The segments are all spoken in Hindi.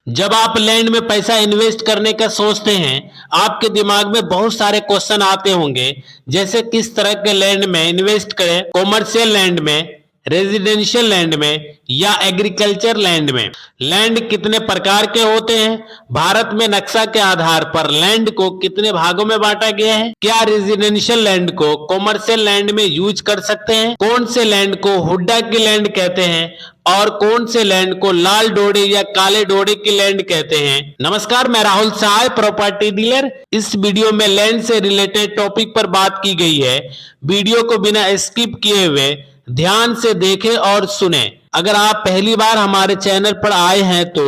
जब आप लैंड में पैसा इन्वेस्ट करने का सोचते हैं, आपके दिमाग में बहुत सारे क्वेश्चन आते होंगे। जैसे किस तरह के लैंड में इन्वेस्ट करें, कॉमर्शियल लैंड में, रेजिडेंशियल लैंड में या एग्रीकल्चर लैंड में। लैंड कितने प्रकार के होते हैं? भारत में नक्शा के आधार पर लैंड को कितने भागों में बांटा गया है? क्या रेजिडेंशियल लैंड को कॉमर्शियल लैंड में यूज कर सकते हैं? कौन से लैंड को हुड्डा की लैंड कहते हैं और कौन से लैंड को लाल डोडे या काले डोडे की लैंड कहते हैं? नमस्कार, मैं राहुल सहाय, प्रॉपर्टी डीलर। इस वीडियो में लैंड से रिलेटेड टॉपिक पर बात की गई है। वीडियो को बिना स्किप किए हुए ध्यान से देखें और सुने। अगर आप पहली बार हमारे चैनल पर आए हैं तो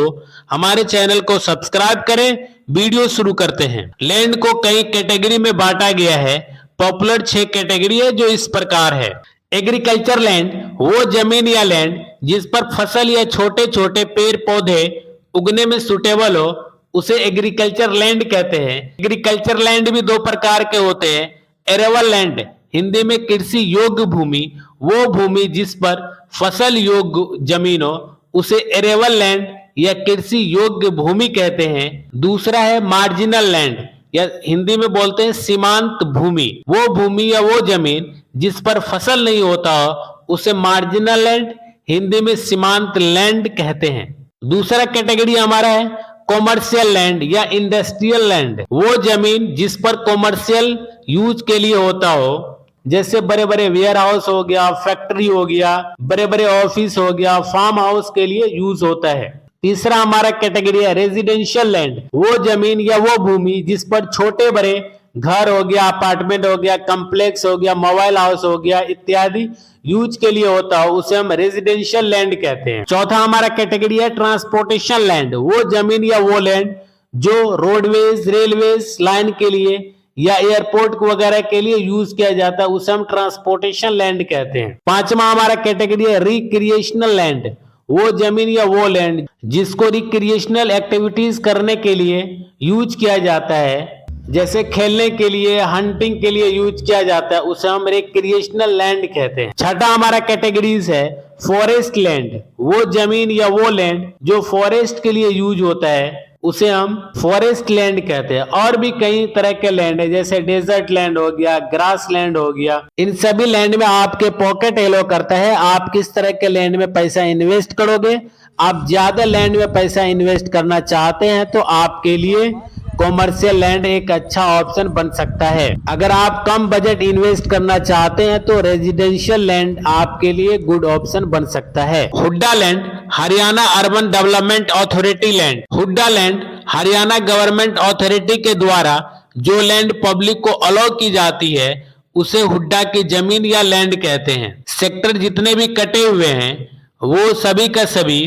हमारे चैनल को सब्सक्राइब करें। वीडियो शुरू करते हैं। लैंड को कई कैटेगरी में बांटा गया है। पॉपुलर 6 कैटेगरी है जो इस प्रकार है। एग्रीकल्चर लैंड, वो जमीन या लैंड जिस पर फसल या छोटे छोटे पेड़ पौधे उगने में सुटेबल हो, उसे एग्रीकल्चर लैंड कहते हैं। एग्रीकल्चर लैंड भी 2 प्रकार के होते हैं। एरेबल लैंड, हिंदी में कृषि योग्य भूमि, वो भूमि जिस पर फसल योग्य जमीन हो उसे एरेबल लैंड या कृषि योग्य भूमि कहते हैं। दूसरा है मार्जिनल लैंड, या हिंदी में बोलते हैं सीमांत भूमि, वो भूमि या वो जमीन जिस पर फसल नहीं होता हो उसे मार्जिनल लैंड, हिंदी में सीमांत लैंड कहते हैं। दूसरा कैटेगरी हमारा है कॉमर्शियल लैंड या इंडस्ट्रियल लैंड, वो जमीन जिस पर कॉमर्शियल यूज के लिए होता हो, जैसे बड़े बड़े वेयर हाउस हो गया, फैक्ट्री हो गया, बड़े बड़े ऑफिस हो गया, फार्म हाउस के लिए यूज होता है। तीसरा हमारा कैटेगरी है रेजिडेंशियल लैंड, वो जमीन या वो भूमि जिस पर छोटे बड़े घर हो गया, अपार्टमेंट हो गया, कॉम्प्लेक्स हो गया, मोबाइल हाउस हो गया इत्यादि यूज के लिए होता हो, उसे हम रेजिडेंशियल लैंड कहते हैं। चौथा हमारा कैटेगरी है ट्रांसपोर्टेशन लैंड, वो जमीन या वो लैंड जो रोडवेज, रेलवेज लाइन के लिए या एयरपोर्ट वगैरह के लिए यूज किया जाता है, उसे हम ट्रांसपोर्टेशन लैंड कहते हैं। पांचवा हमारा कैटेगरी है रिक्रिएशनल लैंड, वो जमीन या वो लैंड जिसको रिक्रिएशनल एक्टिविटीज करने के लिए यूज किया जाता है, जैसे खेलने के लिए, हंटिंग के लिए यूज किया जाता है, उसे हम रिक्रिएशनल लैंड कहते हैं। छठा हमारा कैटेगरीज है फॉरेस्ट लैंड, वो जमीन या वो लैंड जो फॉरेस्ट के लिए यूज होता है, उसे हम फॉरेस्ट लैंड कहते हैं। और भी कई तरह के लैंड है, जैसे डेजर्ट लैंड हो गया, ग्रास लैंड हो गया। इन सभी लैंड में आपके पॉकेट एलो करता है आप किस तरह के लैंड में पैसा इन्वेस्ट करोगे। आप ज्यादा लैंड में पैसा इन्वेस्ट करना चाहते हैं तो आपके लिए कॉमर्शियल लैंड एक अच्छा ऑप्शन बन सकता है। अगर आप कम बजट इन्वेस्ट करना चाहते हैं तो रेजिडेंशियल लैंड आपके लिए गुड ऑप्शन बन सकता है। Hooda land, Haryana urban development authority land. Hooda land Haryana government authority के द्वारा जो लैंड पब्लिक को अलाउ की जाती है उसे हुड्डा की जमीन या लैंड कहते हैं। सेक्टर जितने भी कटे हुए हैं वो सभी का सभी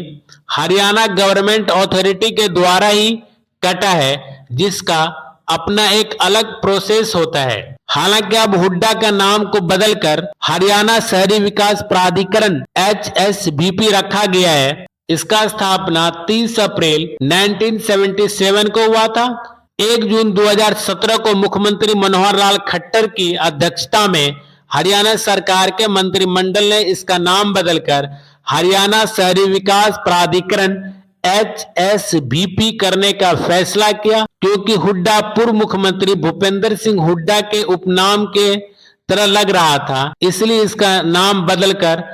हरियाणा गवर्नमेंट अथॉरिटी के द्वारा ही कटा है, जिसका अपना एक अलग प्रोसेस होता है। हालांकि अब हुड्डा का नाम को बदलकर हरियाणा शहरी विकास प्राधिकरण HSVP रखा गया है। इसका स्थापना 30 अप्रैल 1977 को हुआ था। 1 जून 2017 को मुख्यमंत्री मनोहर लाल खट्टर की अध्यक्षता में हरियाणा सरकार के मंत्रिमंडल ने इसका नाम बदलकर हरियाणा शहरी विकास प्राधिकरण HSVP करने का फैसला किया, क्योंकि हुड्डा पूर्व मुख्यमंत्री भूपेंद्र सिंह हुड्डा के उपनाम के तरह लग रहा था, इसलिए इसका नाम बदलकर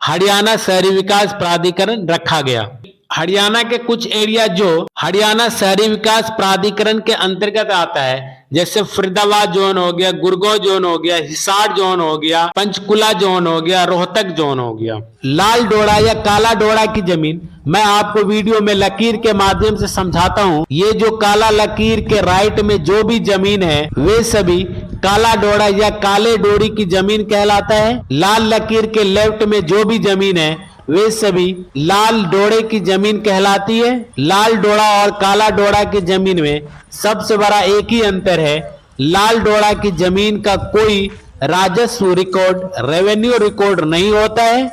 हरियाणा शहरी विकास प्राधिकरण रखा गया। हरियाणा के कुछ एरिया जो हरियाणा शहरी विकास प्राधिकरण के अंतर्गत आता है, जैसे फरीदाबाद जोन हो गया, गुड़गांव जोन हो गया, हिसार जोन हो गया, पंचकुला जोन हो गया, रोहतक जोन हो गया। लाल डोरा या काला डोरा की जमीन मैं आपको वीडियो में लकीर के माध्यम से समझाता हूँ। ये जो काला लकीर के राइट में जो भी जमीन है वे सभी काला डोरा या काले डोरी की जमीन कहलाता है। लाल लकीर के लेफ्ट में जो भी जमीन है वे सभी लाल डोरे की जमीन कहलाती है। लाल डोरा और काला डोरा की जमीन में सबसे बड़ा एक ही अंतर है, लाल डोरा की जमीन का कोई राजस्व रिकॉर्ड, रेवेन्यू रिकॉर्ड नहीं होता है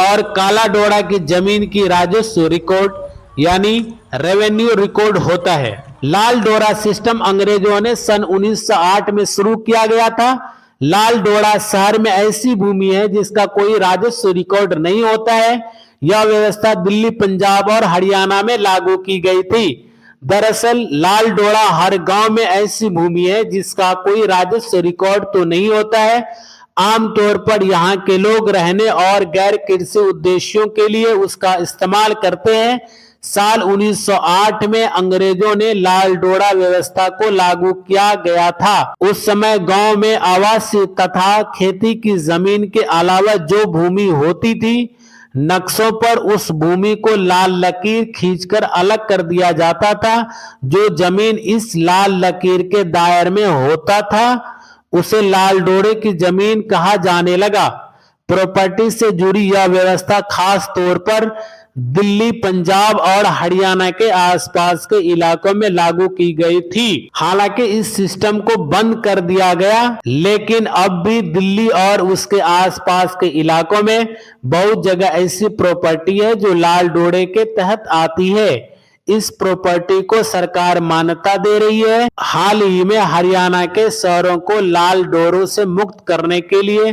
और काला डोरा की जमीन की राजस्व रिकॉर्ड यानी रेवेन्यू रिकॉर्ड होता है। लाल डोरा सिस्टम अंग्रेजों ने सन 1908 में शुरू किया गया था। लाल डोरा शहर में ऐसी भूमि है जिसका कोई राजस्व रिकॉर्ड नहीं होता है। यह व्यवस्था दिल्ली, पंजाब और हरियाणा में लागू की गई थी। दरअसल लाल डोरा हर गांव में ऐसी भूमि है जिसका कोई राजस्व रिकॉर्ड तो नहीं होता है। आमतौर पर यहाँ के लोग रहने और गैर कृषि उद्देश्यों के लिए उसका इस्तेमाल करते हैं। साल 1908 में अंग्रेजों ने लाल डोरा व्यवस्था को लागू किया गया था। उस समय गांव में आवासीय तथा खेती की जमीन के अलावा जो भूमि होती थी, नक्शों पर उस भूमि को लाल लकीर खींचकर अलग कर दिया जाता था। जो जमीन इस लाल लकीर के दायरे में होता था उसे लाल डोरे की जमीन कहा जाने लगा। प्रॉपर्टी से जुड़ी यह व्यवस्था खास तौर पर दिल्ली, पंजाब और हरियाणा के आसपास के इलाकों में लागू की गई थी। हालांकि इस सिस्टम को बंद कर दिया गया, लेकिन अब भी दिल्ली और उसके आसपास के इलाकों में बहुत जगह ऐसी प्रॉपर्टी है जो लाल डोरे के तहत आती है। इस प्रॉपर्टी को सरकार मान्यता दे रही है। हाल ही में हरियाणा के शहरों को लाल डोरों से मुक्त करने के लिए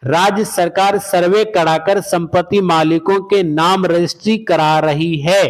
राज्य सरकार सर्वे कराकर संपत्ति मालिकों के नाम रजिस्ट्री करा रही है।